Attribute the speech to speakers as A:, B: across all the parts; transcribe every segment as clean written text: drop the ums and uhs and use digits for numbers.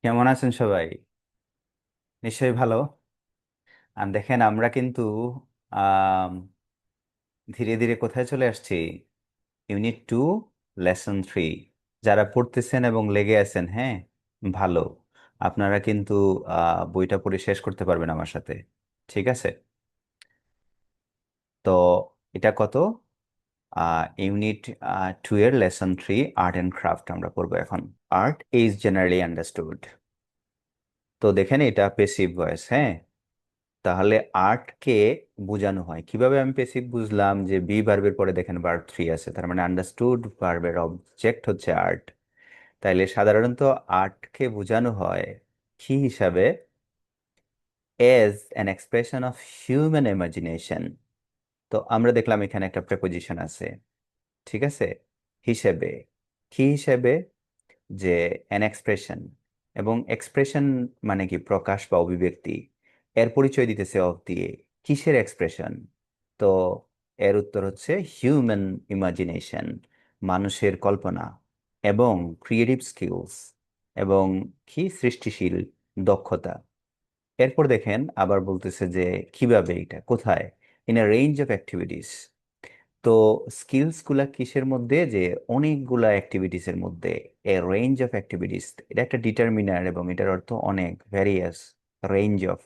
A: কেমন আছেন সবাই? নিশ্চয়ই ভালো। আর দেখেন আমরা কিন্তু আম, ধীরে ধীরে কোথায় চলে আসছি? Unit 2, lesson 3। যারা পড়তেছেন এবং লেগে আছেন, হ্যাঁ, ভালো। আপনারা কিন্তু বইটা পড়ে শেষ করতে পারবেন আমার সাথে। ঠিক আছে? তো এটা কত? ইউনিট 2 এর লেসন 3, আর্ট অ্যান্ড ক্রাফট আমরা পড়বো এখন। Art is generally understood. তো দেখেন এটা পেসিভ ভয়েস, হ্যাঁ। তাহলে আর্টকে বোঝানো হয় কিভাবে? আমি পেসিভ বুঝলাম যে বি ভার্বের পরে দেখেন ভার্ব 3 আছে, তার মানে আন্ডারস্টুড ভার্বের অবজেক্ট হচ্ছে আর্ট। তাইলে সাধারণত আর্টকে বোঝানো হয় কি হিসাবে? As an expression of human imagination. তো আমরা দেখলাম এখানে একটা প্রেপোজিশন আছে, ঠিক আছে। হিসেবে, কি হিসেবে? যে অ্যান এক্সপ্রেশন, এবং এক্সপ্রেশন মানে কি? প্রকাশ বা অভিব্যক্তি। এর পরিচয় দিতেছে অফ দিয়ে। কিসের এক্সপ্রেশন? তো এর উত্তর হচ্ছে হিউম্যান ইমাজিনেশন, মানুষের কল্পনা এবং ক্রিয়েটিভ স্কিলস, এবং কি? সৃষ্টিশীল দক্ষতা। এরপর দেখেন আবার বলতেছে যে কিভাবে, এটা কোথায়? In a range of activities. তো স্কিলস গুলা কিসের মধ্যে? যে অনেকগুলা অ্যাক্টিভিটিস এর মধ্যে। এ রেঞ্জ অফ অ্যাক্টিভিটিস, এটা একটা ডিটারমিনার এবং এটার অর্থ অনেক, ভ্যারিয়াস, রেঞ্জ অফ।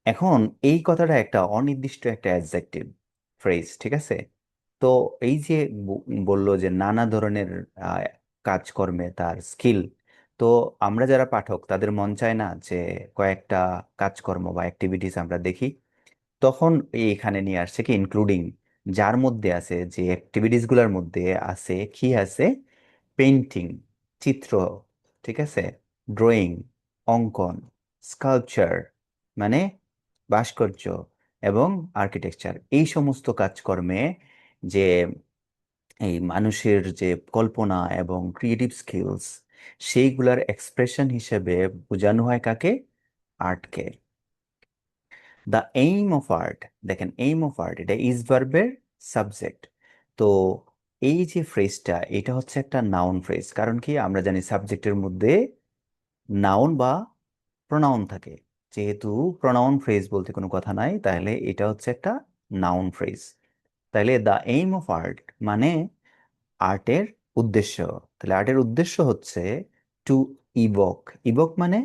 A: এখন এই কথাটা একটা অনির্দিষ্ট একটা অ্যাডজেক্টিভ ফ্রেজ, ঠিক আছে। তো এই যে বললো যে নানা ধরনের আহ, কাজকর্মে তার স্কিল। তো আমরা যারা পাঠক তাদের মন চায় না যে কয়েকটা কাজকর্ম বা অ্যাক্টিভিটিস আমরা দেখি? তখন এখানে নিয়ে আসছে কি ইনক্লুডিং, যার মধ্যে আছে, যে অ্যাক্টিভিটিস গুলার মধ্যে আছে, কি আছে? পেইন্টিং, চিত্র, ঠিক আছে, ড্রয়িং, অঙ্কন, স্কাল্পচার মানে ভাস্কর্য, এবং আর্কিটেকচার। এই সমস্ত কাজকর্মে যে এই মানুষের যে কল্পনা এবং ক্রিয়েটিভ স্কিলস, সেইগুলার এক্সপ্রেশন হিসেবে বোঝানো হয় কাকে? আর্টকে। দ্য এইম অফ আর্ট, দেখেন এইম অফ আর্ট এটা ইজ ভার্বের সাবজেক্ট। তো এই যে ফ্রেজটা, এটা হচ্ছে একটা নাউন ফ্রেজ। কারণ কি? আমরা জানি সাবজেক্টের মধ্যে নাউন বা প্রোনাউন থাকে। যেহেতু প্রোনাউন ফ্রেজ বলতে কোনো কথা নাই, তাহলে এটা হচ্ছে একটা নাউন ফ্রেজ। তাহলে দ্য এইম অফ আর্ট মানে আর্টের উদ্দেশ্য। তাহলে আর্টের উদ্দেশ্য হচ্ছে টু ইভোক। ইভোক মানে,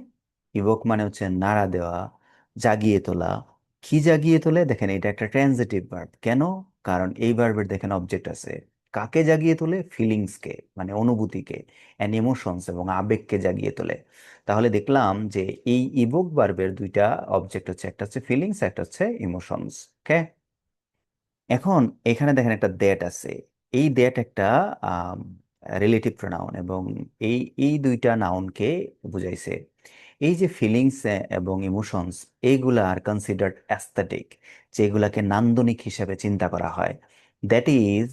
A: ইভোক মানে হচ্ছে নাড়া দেওয়া, জাগিয়ে তোলা। কি জাগিয়ে তোলে? দেখেন এটা একটা ট্রানজিটিভ ভার্ব। কেন? কারণ এই ভার্বের দেখেন অবজেক্ট আছে। কাকে জাগিয়ে তোলে? ফিলিংসকে, মানে অনুভূতিকে, অ্যান্ড ইমোশনস এবং আবেগকে জাগিয়ে তোলে। তাহলে দেখলাম যে এই ইভোক ভার্বের দুইটা অবজেক্ট হচ্ছে, একটা হচ্ছে ফিলিংস, একটা হচ্ছে ইমোশনস। ওকে। এখন এখানে দেখেন একটা দ্যাট আছে। এই দ্যাট একটা রিলেটিভ প্রোনাউন, এবং এই এই দুইটা নাউনকে বুঝাইছে। এই যে ফিলিংস এবং ইমোশনস, এইগুলা আর কনসিডার্ড অ্যাস্থেটিক, যেগুলাকে নান্দনিক হিসাবে চিন্তা করা হয়। That is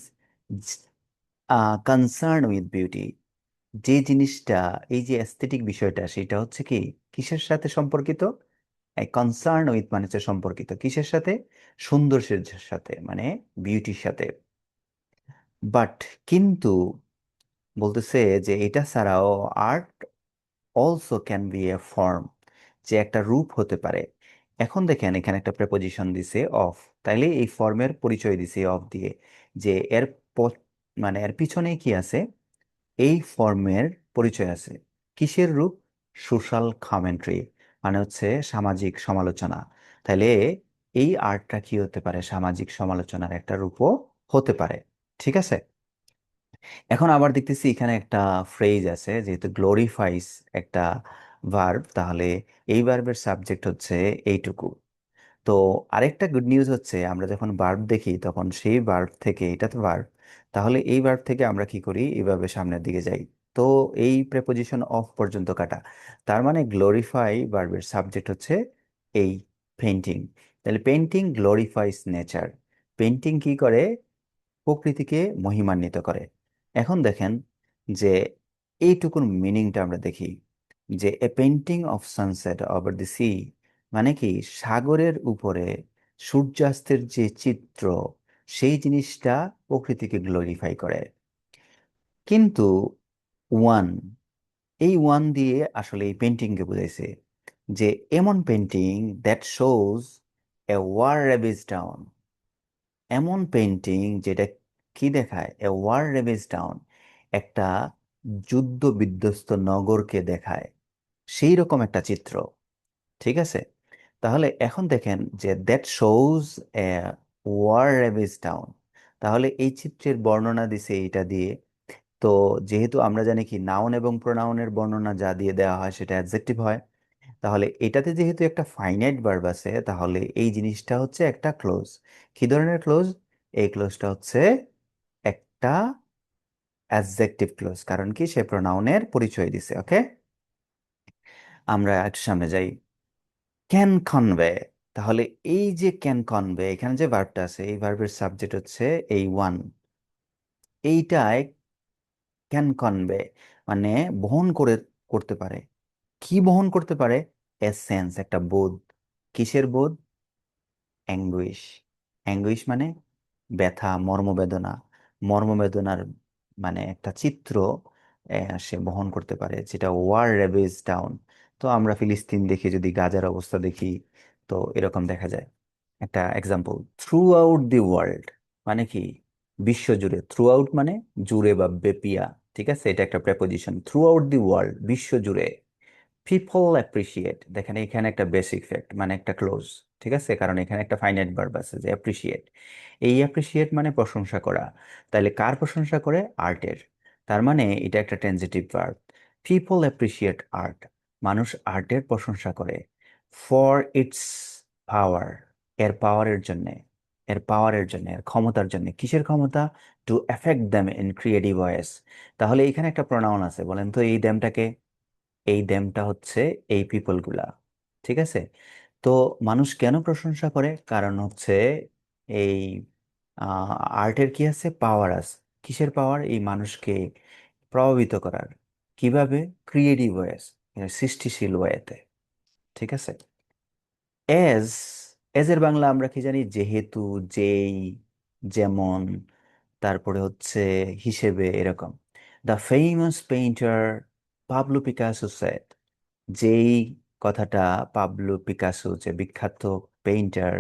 A: concern with beauty. যে জিনিসটা, এই যে অ্যাস্থেটিক বিষয়টা, সেটা হচ্ছে কি কিসের সাথে সম্পর্কিত? কনসার্ন উইথ মানে হচ্ছে সম্পর্কিত কিসের সাথে? সৌন্দর্যের সাথে, মানে বিউটির সাথে। বাট, কিন্তু বলতেছে যে এটা ছাড়াও art also can B A form, যে একটা রূপ হতে পারে। এখন দেখেন এখানে একটা প্রেপোজিশন দিছে অফ। তাইলে এই ফর্মের পরিচয় দিছে অফ দিয়ে। যে এর মানে এর পিছনে কি আছে? এই ফর্মের পরিচয় আছে কিসের রূপ? সোশ্যাল কমেন্ট্রি, মানে হচ্ছে সামাজিক সমালোচনা। তাহলে এই আর্টটা কি হতে পারে? সামাজিক সমালোচনার একটা রূপও হতে পারে। ঠিক আছে। এখন আবার দেখতেছি এখানে একটা ফ্রেজ আছে, যেহেতু গ্লোরিফাইস একটা ভার্ব, তাহলে এই ভার্বের সাবজেক্ট হচ্ছে এইটুকু। তো আরেকটা গুড নিউজ হচ্ছে, আমরা যখন ভার্ব দেখি তখন সেই ভার্ব থেকে, এটা তো ভার্ব, তাহলে এই ভার্ব থেকে আমরা কি করি? এইভাবে সামনের দিকে যাই। তো এই প্রেপোজিশন অফ পর্যন্ত কাটা। তার মানে গ্লোরিফাই ভার্বের সাবজেক্ট হচ্ছে এই পেইন্টিং। তাহলে পেইন্টিং গ্লোরিফাইস নেচার। পেইন্টিং কি করে? প্রকৃতিকে মহিমান্বিত করে। এখন দেখেন যে এইটুকুন মিনিংটা আমরা দেখি, যে a painting of sunset over the sea, মানে কি সাগরের উপরে সূর্যাস্তের যে চিত্র, সেই জিনিসটা প্রকৃতিকে গ্লোরিফাই করে। কিন্তু ওয়ান, এই ওয়ান দিয়ে আসলে এই পেন্টিংকে বুঝাইছে যে এমন painting that shows a war ravaged town, এমন পেন্টিং যেটা কি দেখায়, এ ওয়ার রেভিজ টাউন, একটা যুদ্ধ বিধ্বস্ত নগরকে দেখায়, সেই রকম একটা চিত্র। ঠিক আছে, তাহলে এখন দেখেন যে that shows a war ravaged town, তাহলে এই চিত্রের বর্ণনা দিছে এইটা দিয়ে। তো যেহেতু আমরা জানি কি নাউন এবং প্রোনাউনের বর্ণনা যা দিয়ে দেওয়া হয় সেটা অ্যাডজেক্টিভ হয়, তাহলে এটাতে যেহেতু একটা ফাইনাইট ভার্ব আছে, তাহলে এই জিনিসটা হচ্ছে একটা ক্লোজ। কি ধরনের ক্লোজ? এই ক্লোজটা হচ্ছে একটা অ্যাডজেক্টিভ ক্লোজ, কারণ কি সে প্রোনাউনের পরিচয় দিছে। ওকে, আমরা একটু সামনে যাই। ক্যান কনভে, তাহলে এই যে ক্যান কনভে, এখানে যে ভার্বটা আছে এই ভার্বের সাবজেক্ট হচ্ছে এই ওয়ান। এইটায় ক্যান কনভে মানে বহন করতে পারে। কি বহন করতে পারে? এসেন্স, একটা বোধ। কিসের বোধ? অ্যাঙ্গুইশ। অ্যাঙ্গুইশ মানে ব্যথা, মর্মবেদনা। মর্মবেদনার মানে একটা চিত্র সে বহন করতে পারে, যেটা ওয়ার রেভেজ ডাউন। তো আমরা ফিলিস্তিন দেখি, যদি গাজার অবস্থা দেখি, তো এরকম দেখা যায়। একটা example, through out the world মানে কি? বিশ্ব জুড়ে। থ্রু আউট মানে জুড়ে বা বেপিয়া। ঠিক আছে, এটা একটা preposition. Through out the world, বিশ্ব জুড়ে। পিপল অ্যাপ্রিসিয়েট, দেখেন এখানে একটা বেসিক ফ্যাক্ট মানে একটা ক্লোজ। ঠিক আছে, কারণ এখানে একটা ফাইনাইট ভার্ব আছে যে অ্যাপ্রিসিয়েট। এই অ্যাপ্রিসিয়েট মানে প্রশংসা করা। তাহলে কার প্রশংসা করে? আর্টের। তার মানে এটা একটা transitive verb. People appreciate art, মানুষ আর্টের প্রশংসা করে। ফর ইটস পাওয়ার, এর পাওয়ারের জন্য। এর পাওয়ারের জন্য, এর ক্ষমতার জন্য। কিসের ক্ষমতা? To affect them in creative ways. তাহলে এখানে একটা প্রোনাউন আছে, বলেন তো এই দ্যামটাকে। এই দ্যামটা হচ্ছে এই পিপল গুলা। ঠিক আছে, তো মানুষ কেন প্রশংসা করে? কারণ হচ্ছে এই আর্টের কি আছে? পাওয়ার আছে। কিসের পাওয়ার? এই মানুষকে প্রভাবিত করার। কিভাবে? ক্রিয়েটিভ ওয়েস, সৃষ্টিশীল ওয়েতে। ঠিক আছে, এজ, এর বাংলা আমরা কি জানি? যেহেতু, যেই, যেমন, তারপরে হচ্ছে হিসেবে, এরকম। The famous painter Pablo Picasso said, যেই কথাটা পাবলো পিকাসো, যে বিখ্যাত পেইন্টার,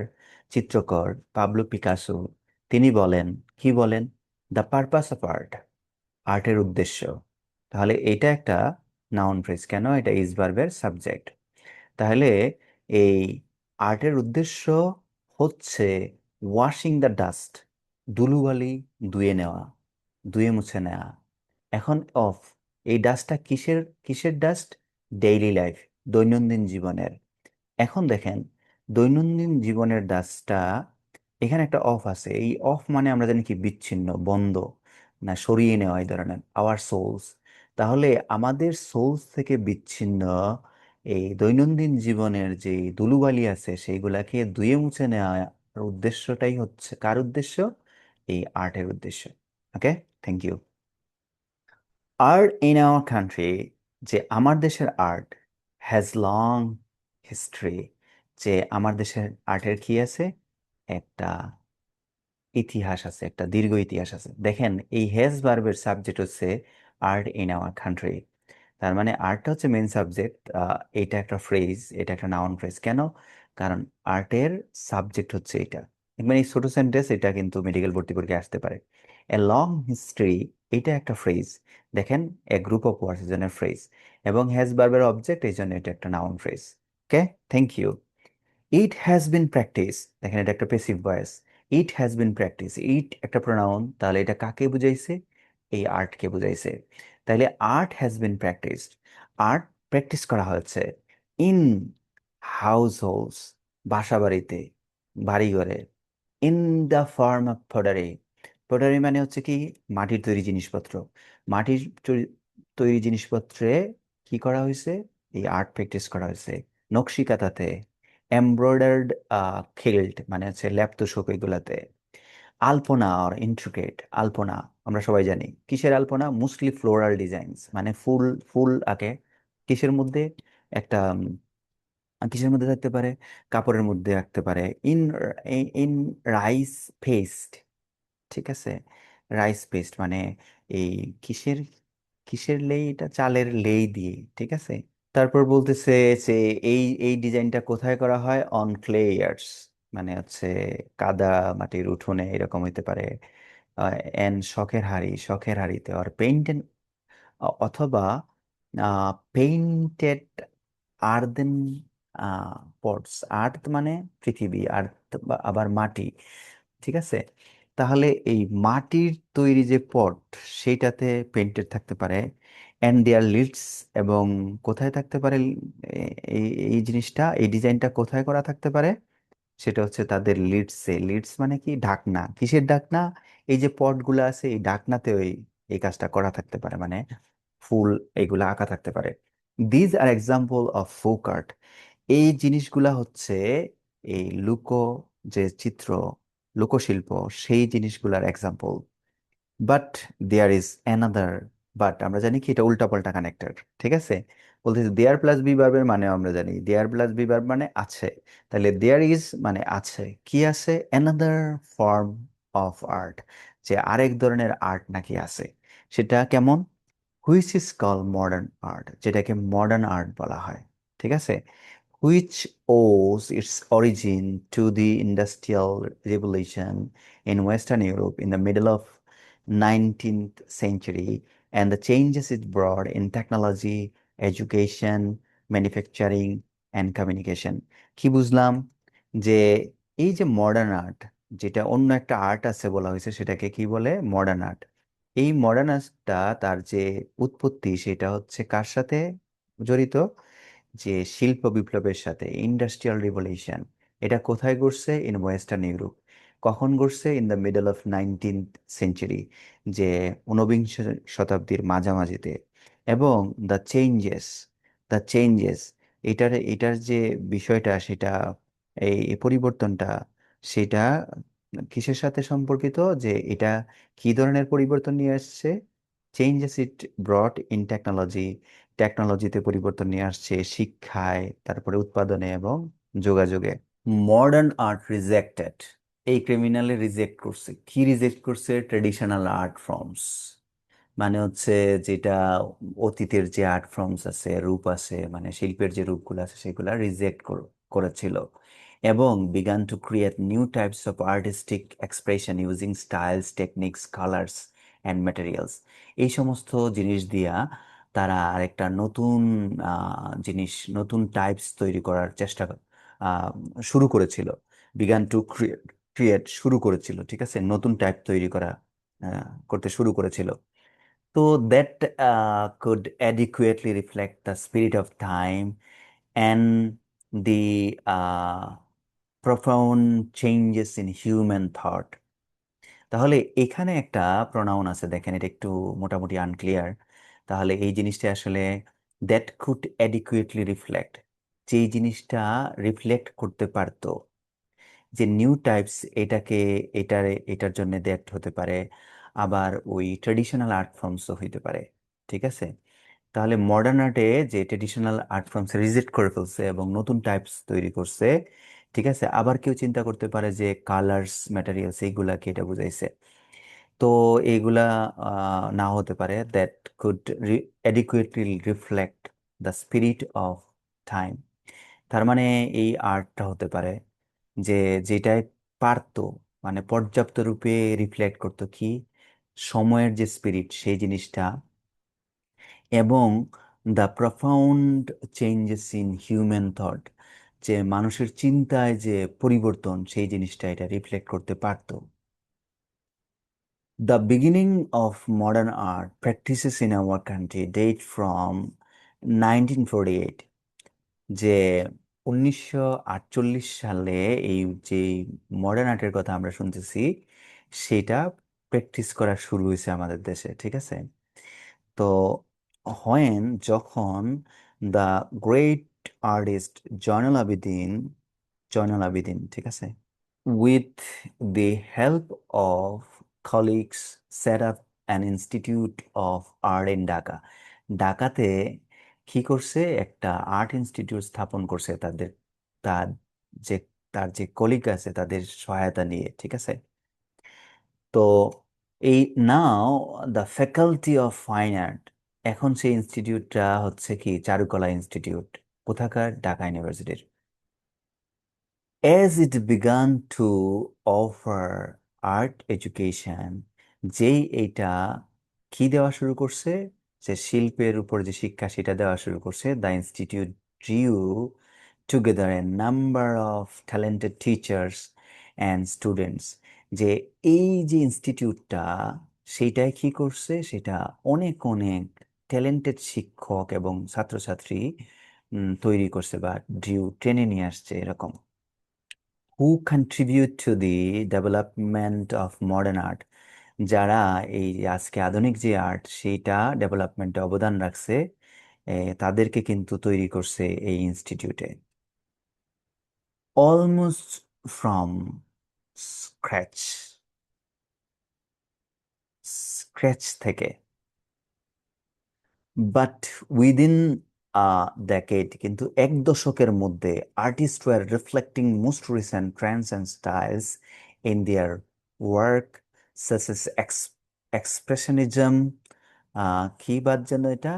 A: চিত্রকর পাবলো পিকাসো, তিনি বলেন। কি বলেন? দ্য পারপাস অফ আর্ট, আর্টের উদ্দেশ্য। তাহলে এটা একটা নাউন ফ্রেজ। কেন? এটা ইজ ভার্বের সাবজেক্ট। তাহলে এই আর্টের উদ্দেশ্য হচ্ছে ওয়াশিং দ্য ডাস্ট, ধুলোবালি ধুয়ে নেওয়া, ধুয়ে মুছে নেওয়া। এখন অফ, এই ডাস্টটা কিসের? কিসের ডাস্ট? ডেইলি লাইফ, দৈনন্দিন জীবনের। এখন দেখেন, দৈনন্দিন জীবনের ডাস্টটা, এখানে একটা অফ আছে। এই অফ মানে আমরা জানি কি? বিচ্ছিন্ন, বন্ধ, না সরিয়ে নেওয়া, এই ধরনের। আওয়ার সোলস, তাহলে আমাদের সোলস থেকে বিচ্ছিন্ন এই দৈনন্দিন জীবনের যে ধুলোবালি আছে সেইগুলাকে ধুয়ে মুছে নেওয়া উদ্দেশ্যটাই হচ্ছে কার উদ্দেশ্য? এই আর্টের উদ্দেশ্য। Okay, thank you. Art in our country, যে আমার দেশের আর্ট, হ্যাজ লং হিস্ট্রি, যে আমার দেশের আর্টের কি আছে? একটা ইতিহাস আছে, একটা দীর্ঘ ইতিহাস আছে। দেখেন এই হ্যাজ ভার্বের সাবজেক্ট হচ্ছে আর্ট ইন আওয়ার কান্ট্রি। তার মানে আর্টটা হচ্ছে মেইন সাবজেক্ট। এটা একটা ফ্রেজ, এটা একটা নাউন ফ্রেজ। কেন? কারণ আর্টের সাবজেক্ট হচ্ছে এটা। মানে এই ছোট সেন্টেন্স, এটা কিন্তু মেডিকেল ভর্তি পরীক্ষায় আসতে পারে। এ লং হিস্ট্রি, এটা একটা ফ্রেজ। দেখেন, এ গ্রুপ অফ ওয়ার্ডস, এই জন্য ফ্রেজ। এবং হ্যাজ ভার্বের অবজেক্ট, এই জন্য এটা একটা noun phrase. Okay, thank you. It has been practice, দেখেন এটা একটা passive voice. It has been practice, it একটা প্রোনাউন, তাহলে এটা কাকে বুঝাইছে? এই আর্টকে বুঝাইছে। তাহলে art has been practised, art practice করা হয়েছে। ইন হাউস হোল্ডস, বাসা বাড়িতে, বাড়িঘরে। In the form of pottery, pottery মানে হচ্ছে কি? মাটির তৈরি জিনিসপত্র। মাটির তৈরি জিনিসপত্রে কি করা হয়েছে? এই আর্ট প্র্যাকটিস করা হয়েছে। নকশিকাঁথাতে, এমব্রয়ডার্ড কিল্ট মানে হচ্ছে লেপ তোশক, এগুলাতে। আলপনা আর ইন্ট্রিকেট, আলপনা আমরা সবাই জানি কিসের আলপনা? মোস্টলি ফ্লোরাল ডিজাইনস, মানে ফুল, ফুল আঁকে। কিসের মধ্যে? একটা কিসের মধ্যে থাকতে পারে? কাপড়ের মধ্যে রাখতে পারে। In, in rice paste. ঠিক আছে, রাইস পেস্ট মানে এই কিসের? কিসের লেই? এটা চালের লেই দিয়ে, ঠিক আছে। তারপর বলতেছে যে এই এই ডিজাইনটা কোথায় করা হয়? অন ক্লে ইয়ার্স, মানে হচ্ছে কাদা মাটির উঠোনে এরকম হইতে পারে। এন শখের হাড়িতে, আর পেইন্টেড, অথবা পেইন্টেড আর্দেন পটস। আর্থ মানে পৃথিবী, আর্থ আবার মাটি, ঠিক আছে। তাহলে এই মাটির তৈরি যে পট, সেইটাতে পেইন্টেড থাকতে পারে। অ্যান্ড দেয়ার লিডস, এবং কোথায় থাকতে পারে এই এই জিনিসটা, এই ডিজাইনটা কোথায় করা থাকতে পারে? সেটা হচ্ছে তাদের লিডসে। লিডস মানে কি? ঢাকনা। কিসের ঢাকনা? এই যে পটগুলো আছে এই ঢাকনাতে ওই এই কাজটা করা থাকতে পারে, মানে ফুল এগুলা আঁকা থাকতে পারে। These are example of folk art. এই জিনিসগুলা হচ্ছে এই যে চিত্র, লোকশিল্প, সেই জিনিসগুলার example. But there is another. But আমরা জানি কি এটা উল্টাপাল্টা কানেক্টর, ঠিক আছে। বলতেছি দেয়ার প্লাস বি ভার্বের মানে আমরা জানি দেয়ার প্লাস বি ভার্ব মানে আছে। তাহলে দেয়ার ইজ মানে আছে, কি আছে? অ্যানাদার ফর্ম অফ আর্ট, যে আরেক ধরনের আর্ট নাকি আছে। সেটা কেমন? Which is call modern art, যেটাকে মডার্ন আর্ট বলা হয়, ঠিক আছে। which owes its origin to the Industrial Revolution in Western Europe in the middle of 19th century, and the changes it brought in technology, education, manufacturing and communication. কি বুঝলাম? যে এই যে মডার্ন আর্ট, যেটা অন্য একটা আর্ট আছে বলা হয়েছে, সেটাকে কি বলে? Modern art. এই মডার্ন আর্টটা তার যে উৎপত্তি সেটা হচ্ছে কার সাথে জড়িত? যে শিল্প বিপ্লবের সাথে, ইন্ডাস্ট্রিয়াল রিভলিউশন। এটা কোথায় ঘটছে? In western Europe. কখন ঘটছে? In the middle of 19th century, যে ঊনবিংশ শতাব্দীর মাঝামাঝিতে। এবং দ্য চেঞ্জেস, দ্য চেঞ্জেস, এটার এটার যে বিষয়টা সেটা, এই পরিবর্তনটা, সেটা কিসের সাথে সম্পর্কিত? যে এটা কি ধরনের পরিবর্তন নিয়ে আসছে? চেঞ্জেস ইট ব্রট ইন টেকনোলজি, টেকনোলজিতে পরিবর্তন নিয়ে আসছে, শিক্ষায়, তারপরে উৎপাদনে এবং যোগাযোগে। মডার্ন আর্ট রিজেক্টেড, এই ক্রিমিনালে রিজেক্ট করছে। কি রিজেক্ট করছে? ট্রেডিশনাল আর্ট ফর্মস, মানে হচ্ছে যেটা অতীতের যে আর্ট ফর্মস আছে, রূপ আছে, মানে শিল্পের যে রূপগুলো আছে সেগুলা রিজেক্ট করেছিল। এবং began to create new types of artistic expression using styles, techniques, colours and materials. এই সমস্ত জিনিস দিয়া তারা আরেকটা নতুন জিনিস, নতুন টাইপস তৈরি করার চেষ্টা আহ, শুরু করেছিল। বিগান টু ক্রিয়েট শুরু করেছিল, ঠিক আছে, নতুন টাইপ তৈরি করতে শুরু করেছিল। So that could adequately reflect the spirit of time and the profound changes in human thought. তাহলে এখানে একটা প্রোনাউন আছে, দেখেন এটা একটু মোটামুটি আনক্লিয়ার। তাহলে এই জিনিসটা আসলে দ্যাট কুড অ্যাডিকুয়েটলি রিফ্লেক্ট, যেই জিনিসটা রিফ্লেক্ট করতে পারতো, যে নিউ টাইপস, এটাকে এটার জন্য দ্যাট হতে পারে। আবার ওই ট্রেডিশনাল আর্ট ফর্মসও হইতে পারে, ঠিক আছে। তাহলে মডার্ন আর্টে যে ট্রেডিশনাল আর্ট ফর্মস রিজেক্ট করে ফেলছে এবং নতুন টাইপস তৈরি করছে, ঠিক আছে। আবার কেউ চিন্তা করতে পারে যে কালার্স, ম্যাটেরিয়ালস, এইগুলাকে এটা বুঝাইছে। তো এইগুলা না হতে পারে। That could adequately reflect the spirit of time. তার মানে এই আর্টটা হতে পারে যে যেটাই পারতো, মানে পর্যাপ্ত রূপে রিফ্লেক্ট করতো কি? সময়ের যে স্পিরিট, সেই জিনিসটা। এবং the profound changes in human thought, যে মানুষের চিন্তায় যে পরিবর্তন, সেই জিনিসটা এটা রিফ্লেক্ট করতে পারতো। The beginning of modern art practices in our country date from 1948, যে 1948 সালে এই যে মডার্ন আর্টের কথা আমরা শুনতেছি, সেটা প্র্যাকটিস করা শুরু হয়েছে আমাদের দেশে, ঠিক আছে। তো যখন the great artist Zainul Abedin, ঠিক আছে, with the help of colleagues, set up an institute of art in Dhaka. ঢাকাতে কি করছে? একটা আর্ট ইনস্টিটিউট স্থাপন করছে তার যে তার যে কলিগ আছে তাদের সহায়তা নিয়ে, ঠিক আছে। তো এই now the faculty of fine art এখন সেই ইনস্টিটিউটটা হচ্ছে কি চারুকলা ইনস্টিটিউট, কোথাকার? ঢাকা ইউনিভার্সিটির। As it began to offer art education, যেই এইটা কি দেওয়া শুরু করছে, যে শিল্পের উপর যে শিক্ষা সেটা দেওয়া শুরু করছে, the institute drew together a number of talented teachers and students। যে এই যে ইনস্টিটিউটটা, সেইটাই কি করছে, সেটা অনেক অনেক ট্যালেন্টেড শিক্ষক এবং ছাত্রছাত্রী তৈরি করছে, বা ড্রিউ টেনে নিয়ে আসছে এরকম। Who contribute to the development of modern art, যারা এই যে আজকে আধুনিক যে আর্ট সেইটা ডেভেলপমেন্টে অবদান রাখছে, তাদেরকে কিন্তু তৈরি করছে এই ইনস্টিটিউটে। অলমোস্ট ফ্রম স্ক্র্যাচ, স্ক্র্যাচ থেকে। বাট উইদিন ডেকেড, কিন্তু এক দশকের মধ্যে artist were reflecting most recent trends and styles in their work, such as expressionism. কি বাদ যেন এটা,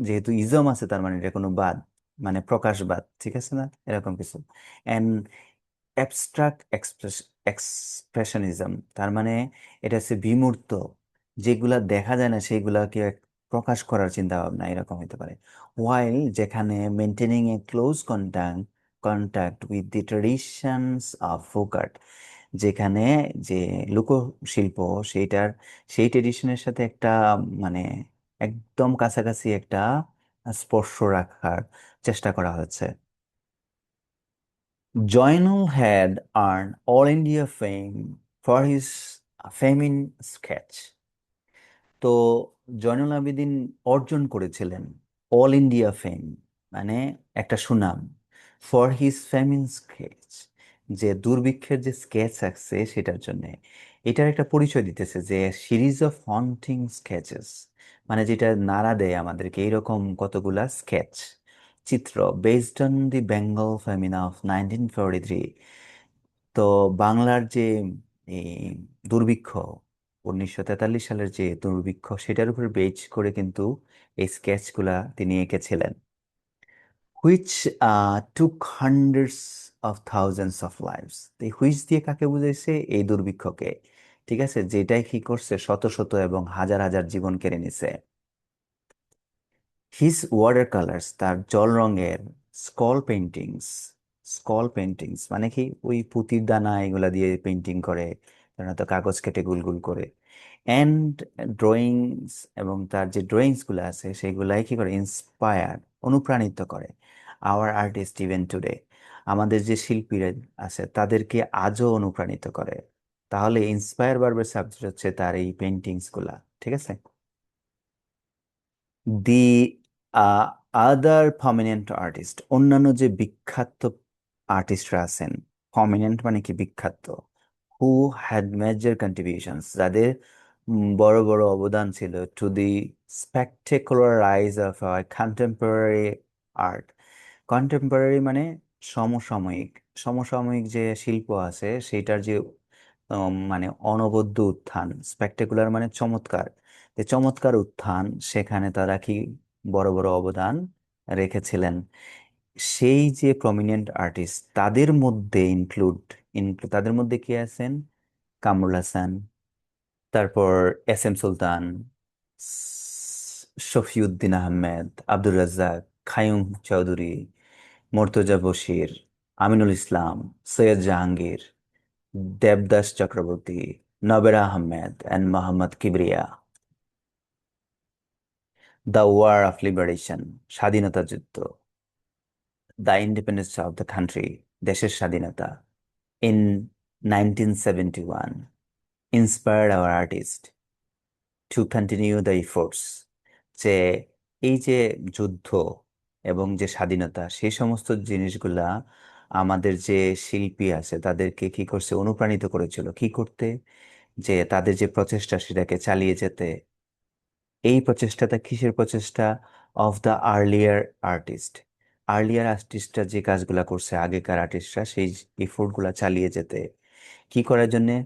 A: যেহেতু ইজম আছে তার মানে এটা কোনো বাদ, মানে প্রকাশবাদ, ঠিক আছে না, এরকম কিছু। অ্যান্ড অ্যাবস্ট্রাক্ট এক্সপ্রেশনিজম, তার মানে এটা হচ্ছে বিমূর্ত, যেগুলা দেখা যায় না সেইগুলাকে প্রকাশ করার চিন্তা ভাবনা, এরকম হতে পারে। ওয়াইল, যেখানে maintaining a close contact with the traditions of folk art, যেখানে যে লোকশিল্প সেইটার, সেই ট্রেডিশনের সাথে একটা মানে একদম কাছাকাছি একটা স্পর্শ রাখার চেষ্টা করা হচ্ছে। Joinal had earned All India fame for his feminine sketch। তো জয়নুল আবেদিন অর্জন করেছিলেন অল ইন্ডিয়া ফেম, মানে একটা সুনাম, ফর হিজ ফেমিন স্কেচ, যে দুর্ভিক্ষের যে স্কেচ আঁকছে সেটার জন্য। এটার একটা পরিচয় দিতেছে যে সিরিজ অফ হন্টিং স্কেচেস, মানে যেটা নাড়া দেয় আমাদেরকে, এইরকম কতগুলা স্কেচ, চিত্র, based on the Bengal Femina of 1943। তো বাংলার যে এই দুর্ভিক্ষ, 1943 সালের যে দুর্ভিক্ষ, সেটার উপর বেচ করে কিন্তু এই স্কেচগুলা তিনি এঁকেছিলেন। Which took hundreds of thousands of lives. এই হুইচ দিয়ে কাকে বুঝাইছে? এই দুর্ভিক্ষকে, ঠিক আছে, যেটাই কি করছে, শত শত এবং হাজার হাজার জীবন কেড়ে নিছে। হিজ ওয়াটার কালার্স, তার জল রঙের স্কল পেন্টিংস মানে কি, ওই পুঁতির দানা এগুলা দিয়ে পেন্টিং করে, সাধারণত কাগজ কেটে গুল গুল করে। অ্যান্ড ড্রয়িংস, এবং তার যে ড্রয়িংস গুলো আছে সেগুলাই কি করে, ইন্সপায়ার, অনুপ্রাণিত করে আওয়ার আর্টিস্ট ইভেন টুডে, আমাদের যে শিল্পীরা আছে তাদেরকে আজও অনুপ্রাণিত করে। তাহলে ইন্সপায়ার বারবার সাবজেক্ট হচ্ছে তার এই পেন্টিংস গুলা, ঠিক আছে। দি আদার প্রমিনেন্ট আর্টিস্ট, অন্যান্য যে বিখ্যাত আর্টিস্টরা আছেন, প্রমিনেন্ট মানে কি, বিখ্যাত, হু হ্যাড মেজর কন্ট্রিবিউশনস, যাদের বড় বড় অবদান ছিল, to the spectacular rise of contemporary art. Contemporary মানে সমসাময়িক, সমসাময়িক যে শিল্প আছে সেটার যে মানে অনবদ্য উত্থান, স্পেকটেকুলার মানে চমৎকার, যে চমৎকার উত্থান, সেখানে তারা কি বড় বড় অবদান রেখেছিলেন। সেই যে প্রমিনেন্ট আর্টিস্ট, তাদের মধ্যে তাদের মধ্যে কি আছেন? কামরুল হাসান, তারপর S M Sultan, Shafiuddin Ahmed, Abdur Razzaq, Qayyum Chowdhury, Murtaja Baseer, Aminul Islam, Syed Jahangir, Debdas Chakraborty, Novera Ahmed and Mohammad Kibria. The war of liberation, স্বাধীনতা যুদ্ধ, the independence of the country, দেশের স্বাধীনতা, in 1971 inspired our artist to continue the efforts. যে এই যে যুদ্ধ এবং যে স্বাধীনতা, সেই সমস্ত জিনিসগুলা আমাদের যে শিল্পী আছে তাদেরকে কি করছে, অনুপ্রাণিত করেছিল কি করতে, যে তাদের যে প্রচেষ্টা সেটাকে চালিয়ে যেতে। এই প্রচেষ্টাটা কিসের প্রচেষ্টা? অফ দ্য আর্লিয়ার আর্টিস্টরা যে কাজগুলা করছে, আগেকার আর্টিস্টরা সেই এফোর্ট গুলা চালিয়ে যেতে, কি করার জন্যে?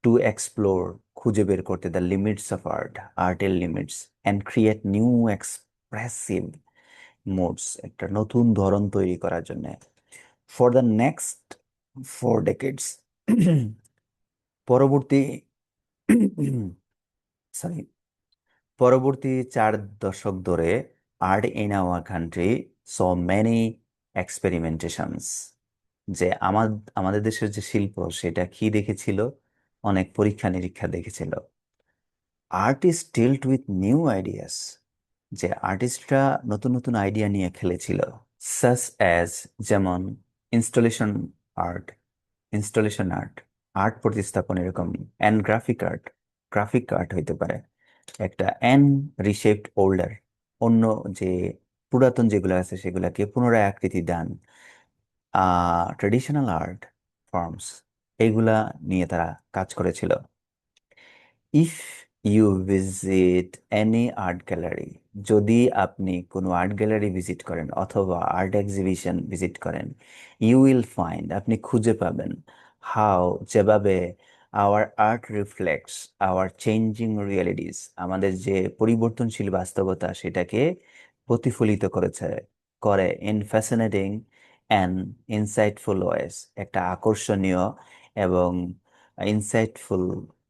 A: টু এক্সপ্লোর, খুঁজে বের করতে, দ্য লিমিটস অফ আর্ট, আর্টের limits, and create new expressive modes, একটা নতুন ধরন তৈরি করার জন্য। ফর দ্য নেক্সট 4 decades, পরবর্তী সরি পরবর্তী 4 দশক ধরে art in our country saw many experimentations, যে আমাদের দেশের যে শিল্প সেটা কি দেখেছিল, অনেক পরীক্ষা নিরীক্ষা দেখেছিল। আর্টিস্ট ডিল্ট উইথ নিউ আইডিয়াস, যে আর্টিস্টরা নতুন নতুন আইডিয়া নিয়ে খেলেছিল। সাস অ্যাজ, যেমন installation art, installation art, art প্রতিস্থাপন এরকম। And graphic art, graphic art হইতে পারে একটা। অ্যান্ড রিশেপড ওল্ডার, অন্য যে পুরাতন যেগুলো আছে সেগুলোকে পুনরায় আকৃতি দান। ট্রেডিশনাল আর্ট ফর্মস, এগুলা নিয়ে তারা কাজ করেছিল। If you visit any art gallery, যদি আপনি কোনো আর্ট গ্যালারি ভিজিট করেন অথবা আর্ট এক্সিবিশন ভিজিট করেন, ইউ উইল ফাইন্ড, আপনি খুঁজে পাবেন, হাউ, যেভাবে our art reflects our changing realities, আমাদের যে পরিবর্তনশীল বাস্তবতা সেটাকে প্রতিফলিত করে in fascinating and insightful ways, একটা আকর্ষণীয় এবং ইনসাইটফুল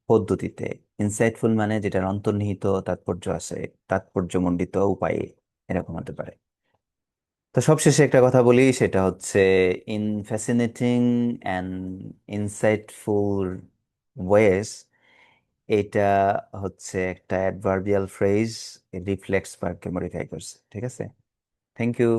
A: পদ্ধতিতে। ইনসাইটফুল মানে যেটার অন্তর্নিহিত তাৎপর্য আছে, তাৎপর্যমণ্ডিত উপায়ে, এরকম হতে পারে। তো সবশেষে একটা কথা বলি, সেটা হচ্ছে ইন ফ্যাসিনেটিং অ্যান্ড ইনসাইটফুল ওয়েস, এটা হচ্ছে একটা অ্যাডভার্বিয়াল ফ্রেজ, রিফ্লেক্স ভার্বকে মডিফাই করছে। ঠিক আছে, থ্যাংক ইউ।